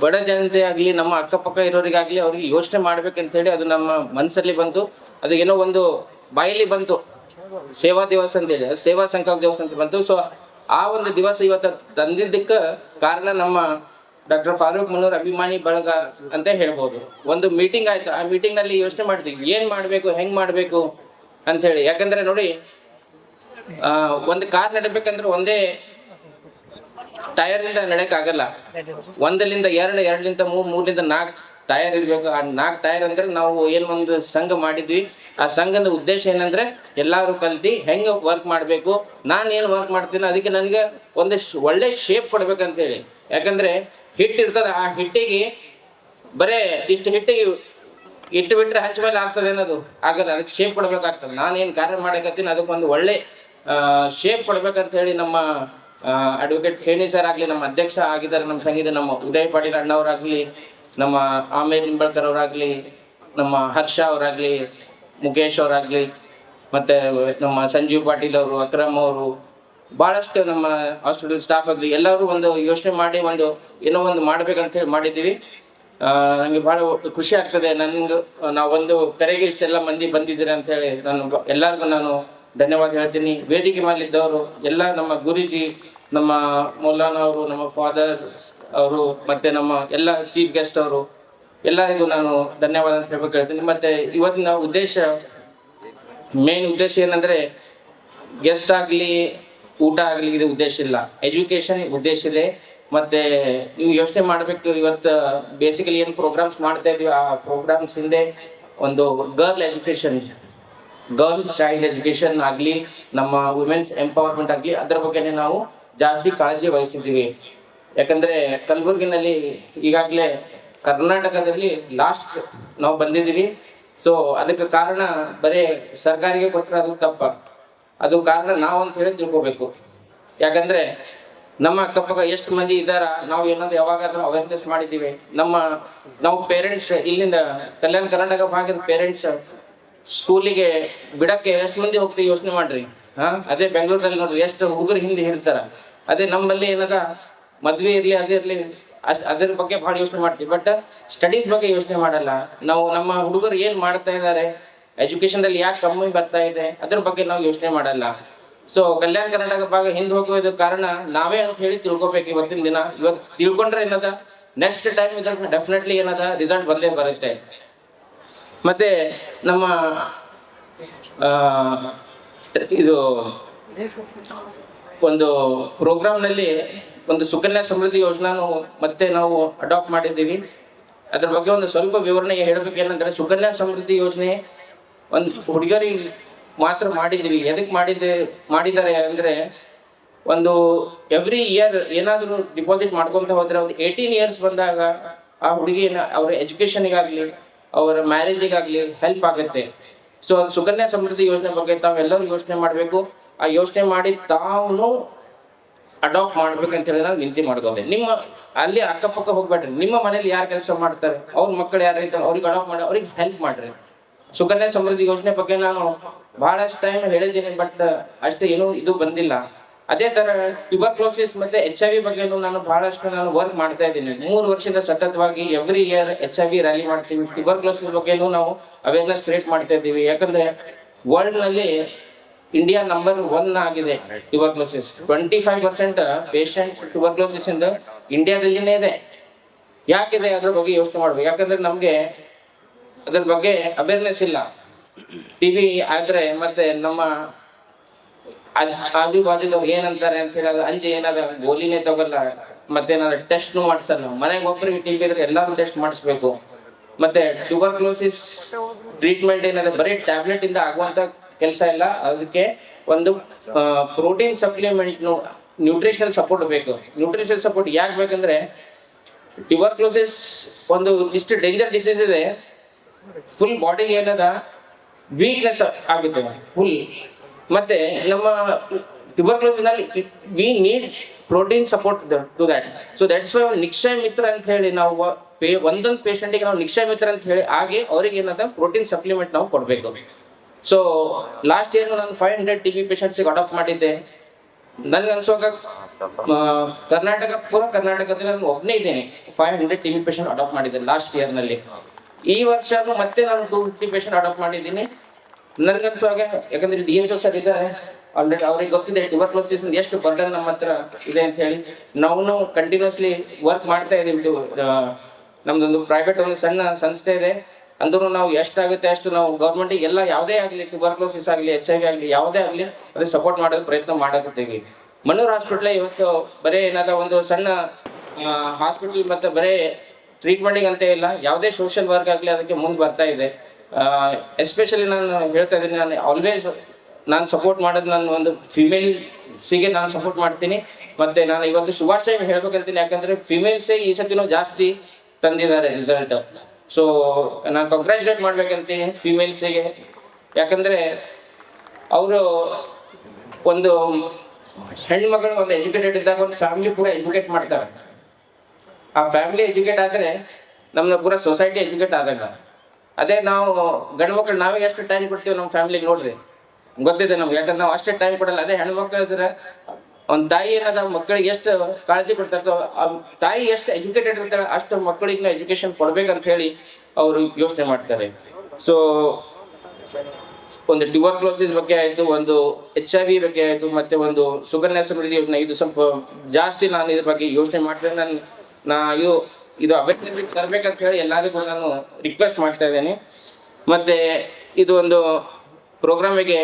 ಬಡ ಜನತೆ ಆಗಲಿ, ನಮ್ಮ ಅಕ್ಕಪಕ್ಕ ಇರೋರಿಗಾಗಲಿ, ಅವ್ರಿಗೆ ಯೋಚನೆ ಮಾಡ್ಬೇಕಂತ ಹೇಳಿ ಅದು ನಮ್ಮ ಮನಸ್ಸಲ್ಲಿ ಬಂತು. ಅದು ಏನೋ ಒಂದು ಬಾಯಲ್ಲಿ ಬಂತು, ಸೇವಾ ದಿವಸ ಅಂತೇಳಿ, ಸೇವಾ ಸಂಕಲ್ಪ ದಿವಸ ಅಂತ ಬಂತು. ಸೊ ಆ ಒಂದು ದಿವಸ ಇವತ್ತು ತಂದಿದ್ದಕ್ಕೆ ಕಾರಣ ನಮ್ಮ ಡಾಕ್ಟರ್ ಫಾರೂಕ್ ಮನ್ನೂರ್ ಅಭಿಮಾನಿ ಬಳಗ ಅಂತ ಹೇಳ್ಬೋದು. ಒಂದು ಮೀಟಿಂಗ್ ಆಯ್ತು. ಆ ಮೀಟಿಂಗ್ ನಲ್ಲಿ ಯೋಚನೆ ಮಾಡ್ತೀವಿ ಏನ್ ಮಾಡ್ಬೇಕು, ಹೆಂಗ್ ಮಾಡ್ಬೇಕು ಅಂತ ಹೇಳಿ. ಯಾಕಂದ್ರೆ ನೋಡಿ, ಒಂದು ಕಾರ್ ನಡಬೇಕಂದ್ರೆ ಒಂದೇ ಟೈರ್ ಇಂದ ನಡಕ್ ಆಗಲ್ಲ. ಒಂದರಿಂದ ಎರಡು, ಎರಡರಿಂದ ಮೂರ್, ಮೂರರಿಂದ 4 ಟೈರ್ ಇರ್ಬೇಕು. ಆ 4 ಟೈರ್ ಅಂದ್ರೆ ನಾವು ಏನ್ ಒಂದು ಸಂಘ ಮಾಡಿದ್ವಿ. ಆ ಸಂಘದ ಉದ್ದೇಶ ಏನಂದ್ರೆ ಎಲ್ಲಾರು ಕಲ್ತಿ ಹೆಂಗ ವರ್ಕ್ ಮಾಡ್ಬೇಕು, ನಾನ್ ಏನ್ ವರ್ಕ್ ಮಾಡ್ತೀನಿ ಅದಕ್ಕೆ ನನ್ಗೆ ಒಂದು ಒಳ್ಳೆ ಶೇಪ್ ಕೊಡ್ಬೇಕಂತ ಹೇಳಿ. ಯಾಕಂದ್ರೆ ಹಿಟ್ಟು ಇರ್ತದ, ಆ ಹಿಟ್ಟಿಗೆ ಬರೇ ಇಷ್ಟು ಹಿಟ್ಟಿಗೆ ಇಟ್ಟು ಬಿಟ್ರೆ ಹಂಚ ಮೇಲೆ ಆಗ್ತದೆ ಅನ್ನೋದು ಆಗಲ್ಲ. ಅದಕ್ಕೆ ಶೇಪ್ ಕೊಡ್ಬೇಕಾಗ್ತದೆ. ನಾನೇನ್ ಕಾರ್ಯ ಮಾಡಕತ್ತೀನಿ ಅದಕ್ಕೊಂದು ಒಳ್ಳೆ ಶೇಪ್ ಕೊಡ್ಬೇಕಂತ ಹೇಳಿ ನಮ್ಮ ಅಡ್ವೊಕೇಟ್ ಖೇಣಿ ಸರ್ ಆಗ್ಲಿ, ನಮ್ಮ ಅಧ್ಯಕ್ಷ ಆಗಿದ್ದಾರೆ ನಮ್ಮ ಸಂಘದ, ನಮ್ಮ ಉದಯ್ ಪಾಟೀಲ್ ಅಣ್ಣವರಾಗ್ಲಿ, ನಮ್ಮ ಆಮೇಲೆ ನಿಂಬಳ್ಕರ್ ಅವರಾಗ್ಲಿ, ನಮ್ಮ ಹರ್ಷ ಅವರಾಗ್ಲಿ, ಮುಖೇಶ್ ಅವರಾಗ್ಲಿ, ಮತ್ತೆ ನಮ್ಮ ಸಂಜೀವ್ ಪಾಟೀಲ್ ಅವರು, ಅಕ್ರಮ್ ಅವರು, ಬಹಳಷ್ಟು ನಮ್ಮ ಹಾಸ್ಪಿಟಲ್ ಸ್ಟಾಫ್ ಆಗಲಿ ಎಲ್ಲರೂ ಒಂದು ಯೋಚನೆ ಮಾಡಿ ಒಂದು ಏನೋ ಒಂದು ಮಾಡ್ಬೇಕಂತ ಹೇಳಿ ಮಾಡಿದ್ದೀವಿ. ನನಗೆ ಬಹಳ ಖುಷಿ ಆಗ್ತದೆ. ನಾವೊಂದು ಕರೆಗೆ ಇಷ್ಟೆಲ್ಲ ಮಂದಿ ಬಂದಿದ್ದೀರಿ ಅಂತ ಹೇಳಿ ಎಲ್ಲರಿಗೂ ನಾನು ಧನ್ಯವಾದ ಹೇಳ್ತೀನಿ. ವೇದಿಕೆ ಮೇಲಿದ್ದವರು ಎಲ್ಲ, ನಮ್ಮ ಗುರೂಜಿ, ನಮ್ಮ ಮೌಲಾನಾ ಅವರು, ನಮ್ಮ ಫಾದರ್ ಅವರು, ಮತ್ತೆ ನಮ್ಮ ಎಲ್ಲ ಚೀಫ್ ಗೆಸ್ಟ್ ಅವರು, ಎಲ್ಲರಿಗೂ ನಾನು ಧನ್ಯವಾದ ಅಂತ ಹೇಳ್ಬೇಕು ಹೇಳ್ತೀನಿ. ಮತ್ತೆ ಇವತ್ತಿನ ಮೇನ್ ಉದ್ದೇಶ ಏನಂದ್ರೆ ಗೆಸ್ಟ್ ಆಗಲಿ, ಊಟ ಆಗಲಿ, ಇದು ಉದ್ದೇಶ ಇಲ್ಲ, ಎಜುಕೇಶನ್ ಉದ್ದೇಶ ಇದೆ. ಮತ್ತೆ ನೀವು ಯೋಚನೆ ಮಾಡಬೇಕು, ಇವತ್ತು ಬೇಸಿಕಲಿ ಏನು ಪ್ರೋಗ್ರಾಮ್ಸ್ ಮಾಡ್ತಾ ಇದೀವಿ, ಆ ಪ್ರೋಗ್ರಾಮ್ಸ್ ಹಿಂದೆ ಒಂದು ಗರ್ಲ್ ಚೈಲ್ಡ್ ಎಜುಕೇಶನ್ ಆಗಲಿ, ನಮ್ಮ ವುಮೆನ್ಸ್ ಎಂಪವರ್ಮೆಂಟ್ ಆಗಲಿ, ಅದರ ಬಗ್ಗೆನೇ ನಾವು ಜಾಸ್ತಿ ಕಾಳಜಿ ವಹಿಸಿದ್ದೀವಿ. ಯಾಕಂದ್ರೆ ಕಲಬುರಗಿನಲ್ಲಿ ಈಗಾಗಲೇ ಕರ್ನಾಟಕದಲ್ಲಿ ಲಾಸ್ಟ್ ನಾವು ಬಂದಿದ್ದೀವಿ. ಸೊ ಅದಕ್ಕೆ ಕಾರಣ ಬರೀ ಸರ್ಕಾರಿಗೆ ಕೊಟ್ಟರೆ ಅದು ತಪ್ಪ, ಅದು ಕಾರಣ ನಾವು ಅಂತ ಹೇಳಿ ತಿಳ್ಕೊಬೇಕು. ಯಾಕಂದ್ರೆ ನಮ್ಮ ಅಕ್ಕಪಕ್ಕ ಎಷ್ಟು ಮಂದಿ ಇದ್ದಾರ, ನಾವು ಏನಾದ್ರು ಯಾವಾಗಾದ್ರೂ ಅವೇರ್ನೆಸ್ ಮಾಡಿದ್ದೀವಿ. ನಾವು ಪೇರೆಂಟ್ಸ್ ಇಲ್ಲಿಂದ ಕಲ್ಯಾಣ ಕರ್ನಾಟಕ ಭಾಗದ ಪೇರೆಂಟ್ಸ್ ಸ್ಕೂಲಿಗೆ ಬಿಡಕ್ಕೆ ಎಷ್ಟು ಮಂದಿ ಹೋಗ್ತೀವಿ ಯೋಚನೆ ಮಾಡ್ರಿ. ಅದೇ ಬೆಂಗಳೂರಲ್ಲಿ ನೋಡ್ರಿ ಎಷ್ಟು ಹುಡುಗರು ಹಿಂದೆ ಇರ್ತಾರ. ಅದೇ ನಮ್ಮಲ್ಲಿ ಏನದ ಮದ್ವೆ ಇರ್ಲಿ, ಅದೇ ಇರ್ಲಿ, ಅದ್ರ ಬಗ್ಗೆ ಬಹಳ ಯೋಚನೆ ಮಾಡ್ತೀವಿ. ಬಟ್ ಸ್ಟಡೀಸ್ ಬಗ್ಗೆ ಯೋಚನೆ ಮಾಡಲ್ಲ ನಾವು. ನಮ್ಮ ಹುಡುಗರು ಏನ್ ಮಾಡ್ತಾ ಇದ್ದಾರೆ, ಎಜುಕೇಶನ್ದಲ್ಲಿ ಯಾಕೆ ಕಮ್ಮಿ ಬರ್ತಾ ಇದೆ, ಅದ್ರ ಬಗ್ಗೆ ನಾವು ಯೋಚನೆ ಮಾಡಲ್ಲ. ಸೊ ಕಲ್ಯಾಣ ಕರ್ನಾಟಕ ಭಾಗ ಹಿಂದೆ ಹೋಗೋದು ಕಾರಣ ನಾವೇ ಅಂತ ಹೇಳಿ ತಿಳ್ಕೊಬೇಕು. ಇವತ್ತಿನ ದಿನ ಇವತ್ತು ತಿಳ್ಕೊಂಡ್ರೆ ಏನದ, ನೆಕ್ಸ್ಟ್ ಟೈಮ್ ಇದ್ರ ಡೆಫಿನೆಟ್ಲಿ ಏನದ ರಿಸಲ್ಟ್ ಬಂದೇ ಬರುತ್ತೆ. ಮತ್ತೆ ನಮ್ಮ ಇದು ಒಂದು ಪ್ರೋಗ್ರಾಮ್ನಲ್ಲಿ ಒಂದು ಸುಕನ್ಯಾ ಸಮೃದ್ಧಿ ಯೋಜನಾನು ಮತ್ತೆ ನಾವು ಅಡಾಪ್ಟ್ ಮಾಡಿದ್ದೀವಿ. ಅದ್ರ ಬಗ್ಗೆ ಒಂದು ಸ್ವಲ್ಪ ವಿವರಣೆ ಹೇಳ್ಬೇಕೇನಂದ್ರೆ, ಸುಕನ್ಯಾ ಸಮೃದ್ಧಿ ಯೋಜನೆ ಒಂದು ಹುಡುಗರಿಗೆ ಮಾತ್ರ ಮಾಡಿದ್ದೀವಿ. ಎದಕ್ಕೆ ಮಾಡಿದ್ದಾರೆ ಅಂದರೆ, ಒಂದು ಎವ್ರಿ ಇಯರ್ ಏನಾದರೂ ಡಿಪಾಸಿಟ್ ಮಾಡ್ಕೊತ ಹೋದ್ರೆ ಒಂದು 18 ಇಯರ್ಸ್ ಬಂದಾಗ ಆ ಹುಡುಗಿನ ಅವ್ರ ಎಜುಕೇಷನಿಗಾಗಲಿ, ಅವರ ಮ್ಯಾರೇಜಿಗಾಗಲಿ ಹೆಲ್ಪ್ ಆಗುತ್ತೆ. ಸೊ ಅದು ಸುಕನ್ಯಾ ಸಮೃದ್ಧಿ ಯೋಜನೆ ಬಗ್ಗೆ ತಾವೆಲ್ಲರೂ ಯೋಚನೆ ಮಾಡಬೇಕು. ಆ ಯೋಚನೆ ಮಾಡಿ ತಾವು ಅಡಾಪ್ಟ್ ಮಾಡ್ಬೇಕಂತ ಹೇಳಿ ನಾವು ವಿನಂತಿ ಮಾಡ್ಕೋದೆ. ನಿಮ್ಮ ಅಲ್ಲಿ ಅಕ್ಕಪಕ್ಕ ಹೋಗ್ಬೇಡ್ರಿ, ನಿಮ್ಮ ಮನೇಲಿ ಯಾರು ಕೆಲಸ ಮಾಡ್ತಾರೆ, ಅವ್ರ ಮಕ್ಕಳು ಯಾರು ಇರ್ತಾರೆ, ಅವ್ರಿಗೆ ಅಡಾಪ್ಟ್ ಮಾಡಿ ಅವ್ರಿಗೆ ಹೆಲ್ಪ್ ಮಾಡ್ರಿ. ಸುಕನ್ಯಾ ಸಮೃದ್ಧಿ ಯೋಜನೆ ಬಗ್ಗೆ ನಾನು ಬಹಳಷ್ಟು ಟೈಮ್ ಹೇಳಿದ್ದೀನಿ, ಬಟ್ ಅಷ್ಟೇ ಏನೂ ಇದು ಬಂದಿಲ್ಲ. ಅದೇ ತರ ಟ್ಯೂಬರ್ಕ್ಲೋಸಿಸ್ ಮತ್ತೆ HIV ಬಗ್ಗೆನೂ ನಾನು ವರ್ಕ್ ಮಾಡ್ತಾ ಇದ್ದೀನಿ. 3 ವರ್ಷದ ಸತತವಾಗಿ ಎವ್ರಿ ಇಯರ್ HIV ರ್ಯಾಲಿ ಮಾಡ್ತೀವಿ. ಟ್ಯೂಬರ್ಕ್ಲೋಸಿಸ್ ಬಗ್ಗೆನೂ ನಾವು ಅವೇರ್ನೆಸ್ ಕ್ರಿಯೇಟ್ ಮಾಡ್ತಾ ಇದ್ದೀವಿ. ಯಾಕಂದ್ರೆ ವರ್ಲ್ಡ್ ನಲ್ಲಿ ಇಂಡಿಯಾ ನಂಬರ್ 1 ಆಗಿದೆ ಟ್ಯೂಬರ್ಕ್ಲೋಸಿಸ್. 25% ಪೇಷಂಟ್ ಟ್ಯೂಬರ್ಕ್ಲೋಸಿಸ್ ಇಂದ ಇಂಡಿಯಾದಲ್ಲಿನೇ ಇದೆ. ಯಾಕಿದೆ ಅದ್ರ ಬಗ್ಗೆ ಯೋಚನೆ ಮಾಡ್ಬೇಕು. ಯಾಕಂದ್ರೆ ನಮ್ಗೆ ಅದ್ರ ಬಗ್ಗೆ ಅವೇರ್ನೆಸ್ ಇಲ್ಲ. TB ಆದ್ರೆ ಮತ್ತೆ ನಮ್ಮ ಆಜು ಬಾಜುದವ್ರು ಏನಂತಾರೆ ಅಂತ ಹೇಳಿ ಅಂಜಿ ಏನಾದ ಗೋಲಿನೇ ತಗೊಲ್ಲ, ಮತ್ತೆ ಏನಾದ್ರು ಟೆಸ್ಟ್ನು ಮಾಡಿಸಲ್ಲ. ಮನೆಗೆ ಒಬ್ಬರಿಗೆ TB ಇದ್ರೆ ಎಲ್ಲರೂ ಟೆಸ್ಟ್ ಮಾಡಿಸ್ಬೇಕು. ಮತ್ತೆ ಟ್ಯೂಬರ್ಕ್ಲೋಸಿಸ್ ಟ್ರೀಟ್ಮೆಂಟ್ ಏನಾದ್ರೆ ಬರೀ ಟ್ಯಾಬ್ಲೆಟ್ ಇಂದ ಆಗುವಂತ ಕೆಲಸ ಇಲ್ಲ. ಅದಕ್ಕೆ ಒಂದು ಪ್ರೋಟೀನ್ ಸಪ್ಲಿಮೆಂಟ್, ನ್ಯೂಟ್ರಿಷನಲ್ ಸಪೋರ್ಟ್ ಬೇಕು. ನ್ಯೂಟ್ರಿಷನಲ್ ಸಪೋರ್ಟ್ ಯಾಕೆ ಬೇಕಂದ್ರೆ, ಟ್ಯೂಬರ್ಕ್ಲೋಸಿಸ್ ಒಂದು ಇಷ್ಟು ಡೇಂಜರ್ ಡಿಸೀಸ್ ಇದೆ. ಫುಲ್ ಬಾಡಿಗೆ ಏನದ ವೀಕ್ನೆಸ್ ಆಗುತ್ತೆ ಫುಲ್. ಮತ್ತೆ ನಮ್ಮ ಟ್ಯೂಬರ್ಕ್ಲೋಸಿಸ್ ನಲ್ಲಿ we need protein support to that. So that's why Nikshay Mitra ಅಂತ ಹೇಳಿ ನಾವು ಒಂದೊಂದು ಪೇಷಂಟಿಗೆ ನಾವು ನಿಕ್ಷಯ ಮಿತ್ರ ಅಂತ ಹೇಳಿ ಹಾಗೆ ಅವ್ರಿಗೆ ಏನದ ಪ್ರೋಟೀನ್ ಸಪ್ಲಿಮೆಂಟ್ ನಾವು ಕೊಡಬೇಕು. ಸೊ ಲಾಸ್ಟ್ ಇಯರ್ ನಾನು 500 TB ಪೇಷಂಟ್ಸಿಗೆ ಅಡಾಪ್ಟ್ ಮಾಡಿದ್ದೆ. ನನ್ಗೆ ಅನ್ಸುವಾಗ ಕರ್ನಾಟಕದಲ್ಲಿ ನಾನು ಒಬ್ಬನೇ ಇದ್ದೇನೆ 500 TB ಪೇಷಂಟ್ ಅಡಾಪ್ಟ್ ಮಾಡಿದ್ದೆ ಲಾಸ್ಟ್ ಇಯರ್ನಲ್ಲಿ. ಈ ವರ್ಷ ಮತ್ತೆ ನಾನು 250 ಪೇಷಂಟ್ ಅಡಾಪ್ಟ್ ಮಾಡಿದ್ದೀನಿ. ನನಗಂತೂ ಹಾಗೆ, ಯಾಕಂದ್ರೆ DHO ಸರ್ ಇದ್ದಾರೆ ಆಲ್ರೆಡಿ, ಅವ್ರಿಗೆ ಗೊತ್ತಿದೆ ಟ್ಯೂಬರ್ಕ್ಲೋಸಿಸ್ ಎಷ್ಟು ಬರ್ಡನ್ ನಮ್ಮ ಹತ್ರ ಇದೆ ಅಂತ ಹೇಳಿ. ನಾವು ಕಂಟಿನ್ಯೂಸ್ಲಿ ವರ್ಕ್ ಮಾಡ್ತಾ ಇದೀವಿ. ನಮ್ದೊಂದು ಪ್ರೈವೇಟ್ ಒಂದು ಸಣ್ಣ ಸಂಸ್ಥೆ ಇದೆ, ಅಂದ್ರೂ ನಾವು ಎಷ್ಟಾಗುತ್ತೆ ಅಷ್ಟು ನಾವು ಗೌರ್ಮೆಂಟಿಗೆ ಎಲ್ಲ ಯಾವುದೇ ಆಗಲಿ, ಟ್ಯೂಬರ್ಕ್ಲೋಸಿಸ್ ಆಗಲಿ, HIV ಆಗಲಿ, ಯಾವುದೇ ಆಗಲಿ ಅದಕ್ಕೆ ಸಪೋರ್ಟ್ ಮಾಡೋದು ಪ್ರಯತ್ನ ಮಾಡಕತ್ತೀವಿ. ಮಣ್ಣೂರು ಹಾಸ್ಪಿಟ್ಲ್ ಇವತ್ತು ಬರೀ ಏನಾದ ಒಂದು ಸಣ್ಣ ಹಾಸ್ಪಿಟಲ್ ಮತ್ತು ಬರೀ ಟ್ರೀಟ್ಮೆಂಟಿಗೆ ಅಂತ ಇಲ್ಲ, ಯಾವುದೇ ಸೋಷಿಯಲ್ ವರ್ಕ್ ಆಗಲಿ ಅದಕ್ಕೆ ಮುಂದೆ ಬರ್ತಾ ಇದೆ. ಎಸ್ಪೆಷಲಿ ನಾನು ಹೇಳ್ತಾ ಇದ್ದೀನಿ, ನಾನು ಆಲ್ವೇಸ್ ನಾನು ಸಪೋರ್ಟ್ ಮಾಡೋದು ನಾನು ಒಂದು ಫಿಮೇಲ್ಸಿಗೆ ನಾನು ಸಪೋರ್ಟ್ ಮಾಡ್ತೀನಿ. ಮತ್ತು ನಾನು ಇವತ್ತು ಶುಭಾಶಯ ಹೇಳ್ಬೇಕಂತೀನಿ, ಯಾಕಂದರೆ ಫಿಮೇಲ್ಸೇ ಈ ಸತಿನೂ ಜಾಸ್ತಿ ತಂದಿದ್ದಾರೆ ರಿಸಲ್ಟ್. ಸೊ ನಾನು ಕಂಗ್ರ್ಯಾಚುಲೇಟ್ ಮಾಡ್ಬೇಕಂತೀನಿ ಫಿಮೇಲ್ಸಿಗೆ, ಯಾಕಂದರೆ ಅವರು ಒಂದು ಹೆಣ್ಮಗಳು ಒಂದು ಎಜುಕೇಟೆಡ್ ಇದ್ದಾಗ ಒಂದು ಫ್ಯಾಮಿಲಿ ಪೂರ ಎಜುಕೇಟ್ ಮಾಡ್ತಾರೆ. ಆ ಫ್ಯಾಮಿಲಿ ಎಜುಕೇಟ್ ಆದರೆ ನಮ್ಮನ್ನ ಪೂರ ಸೊಸೈಟಿ ಎಜುಕೇಟ್ ಆಗಲ್ಲ. ಅದೇ ನಾವು ಗಂಡು ಮಕ್ಕಳು ನಾವೇ ಎಷ್ಟು ಟೈಮ್ ಕೊಡ್ತೀವಿ ನಮ್ಮ ಫ್ಯಾಮಿಲಿಗೆ ನೋಡ್ರಿ, ಗೊತ್ತಿದೆ ನಮ್ಗೆ, ಯಾಕಂದ್ರೆ ನಾವು ಅಷ್ಟೇ ಟೈಮ್ ಕೊಡಲ್ಲ. ಅದೇ ಹೆಣ್ಮಕ್ಳು ಇದ್ರೆ ಒಂದು ತಾಯಿ ಏನಾದ ಮಕ್ಕಳಿಗೆ ಎಷ್ಟು ಕಾಳಜಿ ಕೊಡ್ತಾರೋ, ಆ ತಾಯಿ ಎಷ್ಟು ಎಜುಕೇಟೆಡ್ ಇರ್ತಾರೆ ಅಷ್ಟು ಮಕ್ಕಳಿಗೆ ನಾವು ಎಜುಕೇಶನ್ ಕೊಡ್ಬೇಕಂತ ಹೇಳಿ ಅವರು ಯೋಚನೆ ಮಾಡ್ತಾರೆ. ಸೊ ಒಂದು ಟ್ಯೂಬರ್ಕ್ಲೋಸಿಸ್ ಬಗ್ಗೆ ಆಯಿತು, ಒಂದು HIV ಬಗ್ಗೆ ಆಯಿತು, ಮತ್ತು ಒಂದು ಸುಗನ್ಯಾ ಸಮೃದ್ಧಿ ಯೋಜನೆ, ಇದು ಸ್ವಲ್ಪ ಜಾಸ್ತಿ ನಾನು ಇದ್ರ ಬಗ್ಗೆ ಯೋಚನೆ ಮಾಡ್ತೇನೆ. ಇದು ಅವೇರ್ನೆಸ್ ತರಬೇಕಂತ ಹೇಳಿ ಎಲ್ಲರಿಗೂ ನಾನು ರಿಕ್ವೆಸ್ಟ್ ಮಾಡ್ತಾ ಇದ್ದೇನೆ. ಮತ್ತು ಇದು ಒಂದು ಪ್ರೋಗ್ರಾಮಿಗೆ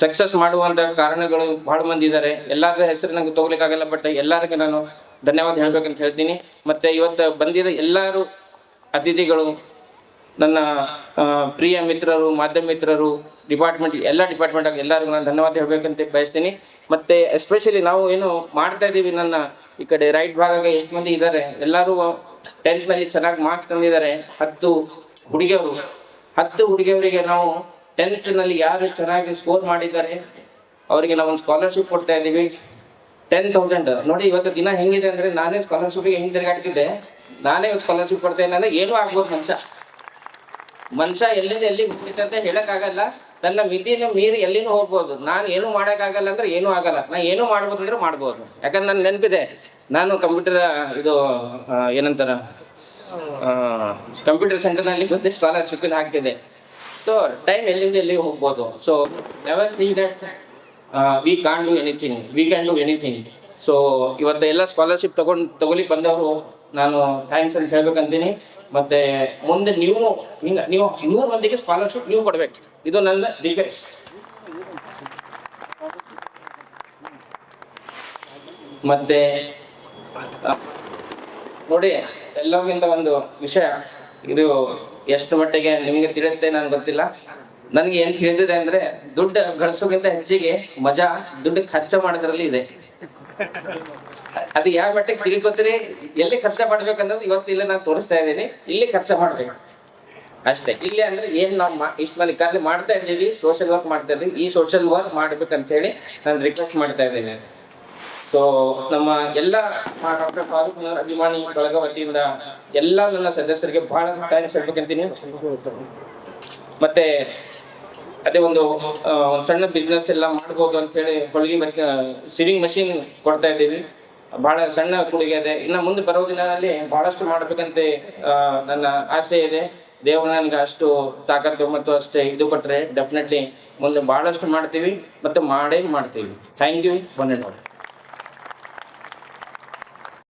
ಸಕ್ಸಸ್ ಮಾಡುವಂಥ ಕಾರಣಗಳು ಭಾಳ ಮಂದಿ ಇದ್ದಾರೆ. ಎಲ್ಲರ ಹೆಸರು ನಂಗೆ ತೊಗೊಲಿಕ್ಕಾಗಲ್ಲ, ಬಟ್ ಎಲ್ಲರಿಗೂ ನಾನು ಧನ್ಯವಾದ ಹೇಳ್ಬೇಕಂತ ಹೇಳ್ತೀನಿ. ಮತ್ತು ಇವತ್ತು ಬಂದಿದ್ದ ಎಲ್ಲರೂ ಅತಿಥಿಗಳು, ನನ್ನ ಪ್ರಿಯ ಮಿತ್ರರು, ಮಾಧ್ಯಮ ಮಿತ್ರರು, ಡಿಪಾರ್ಟ್ಮೆಂಟ್ ಎಲ್ಲ ಡಿಪಾರ್ಟ್ಮೆಂಟಾಗಿ ಎಲ್ಲರಿಗೂ ನಾನು ಧನ್ಯವಾದ ಹೇಳಬೇಕಂತ ಬಯಸ್ತೀನಿ. ಮತ್ತು ಎಸ್ಪೆಷಲಿ ನಾವು ಏನು ಮಾಡ್ತಾ ಇದ್ದೀವಿ, ನನ್ನ ಈ ಕಡೆ ರೈಟ್ ಭಾಗಕ್ಕೆ ಎಷ್ಟು ಮಂದಿ ಇದ್ದಾರೆ, ಎಲ್ಲರೂ 10th ಚೆನ್ನಾಗಿ ಮಾರ್ಕ್ಸ್ ತಂದಿದ್ದಾರೆ. 10 ಹುಡುಗಿಯವರಿಗೆ ನಾವು 10th ಯಾರು ಚೆನ್ನಾಗಿ ಸ್ಕೋರ್ ಮಾಡಿದ್ದಾರೆ ಅವರಿಗೆ ನಾವು ಒಂದು ಸ್ಕಾಲರ್ಶಿಪ್ ಕೊಡ್ತಾ ಇದ್ದೀವಿ, 10,000. ನೋಡಿ ಇವತ್ತು ದಿನ ಹೆಂಗಿದೆ ಅಂದರೆ, ನಾನೇ ಸ್ಕಾಲರ್ಶಿಪ್ಗೆ ಹೆಂಗೆ ತಿರುಗಾಡ್ತಿದ್ದೆ, ನಾನೇ ಒಂದು ಸ್ಕಾಲರ್ಶಿಪ್ ಕೊಡ್ತಾ ಇಲ್ಲ ಅಂದರೆ ಏನೂ ಆಗ್ಬೋದು. ಮನುಷ್ಯ ಎಲ್ಲಿಂದ ಎಲ್ಲಿಗೆ ಹೋಗ್ತಂತ ಹೇಳೋಕ್ಕಾಗಲ್ಲ, ತನ್ನ ಮಿತಿಯನ್ನು ಮೀರಿ ಎಲ್ಲಿನೂ ಹೋಗ್ಬೋದು. ನಾನು ಏನೂ ಮಾಡೋಕ್ಕಾಗಲ್ಲ ಅಂದ್ರೆ ಏನೂ ಆಗಲ್ಲ, ನಾನು ಏನೂ ಮಾಡ್ಬೋದು ಅಂದ್ರೆ ಮಾಡ್ಬೋದು. ಯಾಕಂದ್ರೆ ನನ್ನ ನೆನಪಿದೆ, ನಾನು ಕಂಪ್ಯೂಟರ್ ಏನಂತಾರ ಕಂಪ್ಯೂಟರ್ ಸೆಂಟರ್ನಲ್ಲಿ ಬಂದು ಸ್ಕಾಲರ್ಶಿಪ್ ಹಾಕ್ತಿದ್ದೆ. ಸೊ ಟೈಮ್ ಎಲ್ಲಿಂದ ಎಲ್ಲಿಗೆ ಹೋಗ್ಬೋದು. So never think that we can do anything. So ಇವತ್ತು ಎಲ್ಲ ಸ್ಕಾಲರ್ಶಿಪ್ ತಗೊಳ್ಳಿ ಬಂದವರು ನಾನು ಥ್ಯಾಂಕ್ಸ್ ಅಂತ ಹೇಳ್ಬೇಕಂತೀನಿ. ಮತ್ತು ಮುಂದೆ ನೀವು 100 ಮಂದಿಗೆ ಸ್ಕಾಲರ್ಶಿಪ್ ನೀವು ಕೊಡ್ಬೇಕು, ಇದು ನನ್ನ ರಿಕ್ವೆಸ್ಟ್. ಮತ್ತು ನೋಡಿ, ಎಲ್ಲರಿಗಿಂತ ಒಂದು ವಿಷಯ, ಇದು ಎಷ್ಟು ಮಟ್ಟಿಗೆ ನಿಮಗೆ ತಿಳಿಯುತ್ತೆ ನನಗೆ ಗೊತ್ತಿಲ್ಲ. ನನಗೆ ಏನು ತಿಳಿದಿದೆ ಅಂದರೆ, ದುಡ್ಡು ಗಳಿಸೋಕ್ಕಿಂತ ಹೆಚ್ಚಿಗೆ ಮಜಾ ದುಡ್ಡು ಖರ್ಚು ಮಾಡೋದ್ರಲ್ಲಿ ಇದೆ. ಅದು ಯಾವ ಮಟ್ಟಿಗೆ ತಿಳ್ಕೊತೀರಿ, ಎಲ್ಲಿ ಖರ್ಚು ಮಾಡ್ಬೇಕನ್ನೋದು ಇವತ್ತು ಇಲ್ಲಿ ನಾನು ತೋರಿಸ್ತಾ ಇದ್ದೀನಿ. ಇಲ್ಲಿ ಖರ್ಚು ಮಾಡ್ಬೇಕು ಅಷ್ಟೇ. ಇಲ್ಲಿ ಅಂದ್ರೆ ಏನು ನಾವು ಇಷ್ಟು ಮಂದಿ ಕಾರ್ಯ ಮಾಡ್ತಾ ಇದ್ದೀವಿ, ಸೋಷಿಯಲ್ ವರ್ಕ್ ಮಾಡ್ತಾ ಇದ್ದೀವಿ, ಈ ಸೋಷಿಯಲ್ ವರ್ಕ್ ಮಾಡ್ಬೇಕಂತ ಹೇಳಿ ನಾನು ರಿಕ್ವೆಸ್ಟ್ ಮಾಡ್ತಾ ಇದ್ದೀನಿ. ಸೊ ನಮ್ಮ ಎಲ್ಲ ಡಾಕ್ಟರ್ ಫಾರೂಕ್ ಮನ್ನೂರ್ ಅಭಿಮಾನಿ ಬಳಗ ವತಿಯಿಂದ ಎಲ್ಲ ನನ್ನ ಸದಸ್ಯರಿಗೆ ಬಹಳ ಥ್ಯಾಂಕ್ಸ್ ಹೇಳ್ಬೇಕಂತೀನಿ. ಮತ್ತೆ ಅದೇ ಒಂದು ಸಣ್ಣ ಬಿಸ್ನೆಸ್ ಎಲ್ಲ ಮಾಡ್ಬೋದು ಅಂತ ಹೇಳಿ ಹೊಲಿಗೆ ಸಿವಿಂಗ್ ಮಷೀನ್ ಕೊಡ್ತಾ ಇದ್ದೀವಿ. ಬಹಳ ಸಣ್ಣ ಕೊಡುಗೆ ಇದೆ. ಇನ್ನು ಮುಂದೆ ಬರೋ ದಿನದಲ್ಲಿ ಬಹಳಷ್ಟು ಮಾಡ್ಬೇಕಂತ ನನ್ನ ಆಸೆ ಇದೆ. ದೇವರು ನನಗೆ ಅಷ್ಟು ತಾಕತ್ತು ಮತ್ತು ಅಷ್ಟೇ ಇದು ಕೊಟ್ಟರೆ ಡೆಫಿನೆಟ್ಲಿ ಮುಂದೆ ಬಹಳಷ್ಟು ಮಾಡ್ತೀವಿ ಮತ್ತು ಮಾಡೇ ಮಾಡ್ತೀವಿ. Thank you.